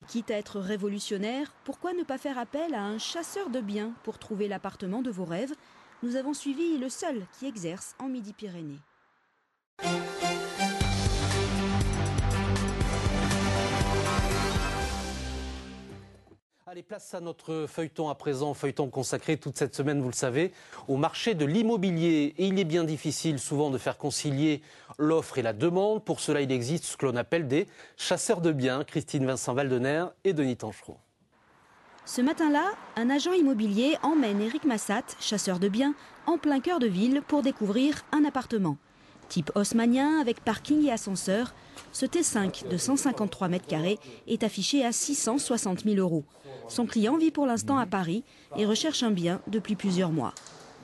Quitte à être révolutionnaire, pourquoi ne pas faire appel à un chasseur de biens pour trouver l'appartement de vos rêves? Nous avons suivi le seul qui exerce en Midi-Pyrénées. Allez, place à notre feuilleton à présent, feuilleton consacré toute cette semaine, vous le savez, au marché de l'immobilier. Et il est bien difficile souvent de faire concilier l'offre et la demande. Pour cela, il existe ce que l'on appelle des chasseurs de biens. Christine Vincent-Valdener et Denis Tanchereau. Ce matin-là, un agent immobilier emmène Éric Massat, chasseur de biens, en plein cœur de ville pour découvrir un appartement. Type haussmannien avec parking et ascenseur, ce T5 de 153 mètres carrés est affiché à 660 000 €. Son client vit pour l'instant à Paris et recherche un bien depuis plusieurs mois.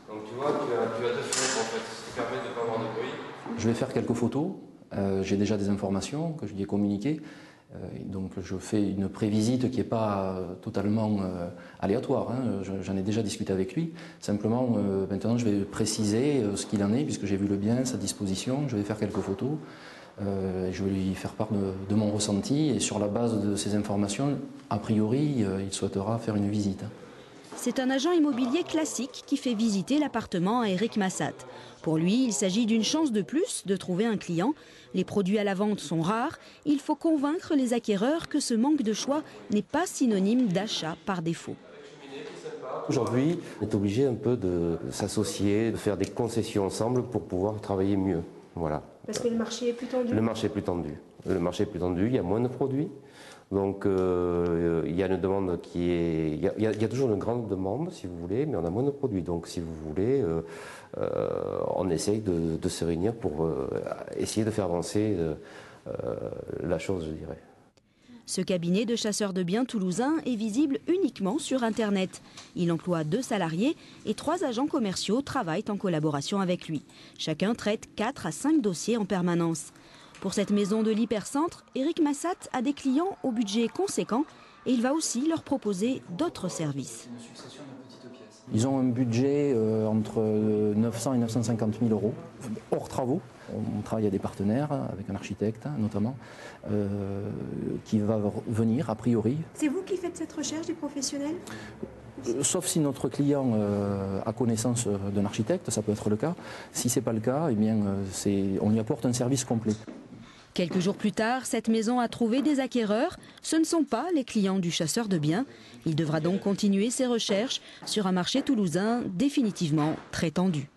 Donc tu vois, tu as deux fenêtres en fait, ce qui permet de ne pas avoir de bruit. Je vais faire quelques photos, j'ai déjà des informations que je lui ai communiquées. Donc je fais une prévisite qui n'est pas totalement aléatoire, hein. J'en ai déjà discuté avec lui. Simplement, maintenant je vais préciser ce qu'il en est, puisque j'ai vu le bien, sa disposition, je vais faire quelques photos. Je vais lui faire part de mon ressenti et sur la base de ces informations, a priori, il souhaitera faire une visite. C'est un agent immobilier classique qui fait visiter l'appartement à Éric Massat. Pour lui, il s'agit d'une chance de plus de trouver un client. Les produits à la vente sont rares. Il faut convaincre les acquéreurs que ce manque de choix n'est pas synonyme d'achat par défaut. Aujourd'hui, on est obligé un peu de s'associer, de faire des concessions ensemble pour pouvoir travailler mieux. Voilà. Parce que le marché est plus tendu. Le marché est plus tendu. Le marché est plus tendu, il y a moins de produits. Donc il y a une demande qui est... Il y a toujours une grande demande, si vous voulez, mais on a moins de produits. Donc si vous voulez, on essaye de se réunir pour essayer de faire avancer la chose, je dirais. Ce cabinet de chasseurs de biens toulousain est visible uniquement sur Internet. Il emploie 2 salariés et 3 agents commerciaux travaillent en collaboration avec lui. Chacun traite 4 à 5 dossiers en permanence. Pour cette maison de l'hypercentre, Éric Massat a des clients au budget conséquent et il va aussi leur proposer d'autres services. Ils ont un budget entre 900 et 950 000 €, hors travaux. On travaille à des partenaires, avec un architecte notamment, qui va venir a priori. C'est vous qui faites cette recherche des professionnels ? Sauf si notre client a connaissance d'un architecte, ça peut être le cas. Si ce n'est pas le cas, eh bien, on lui apporte un service complet. Quelques jours plus tard, cette maison a trouvé des acquéreurs. Ce ne sont pas les clients du chasseur de biens. Il devra donc continuer ses recherches sur un marché toulousain définitivement très tendu.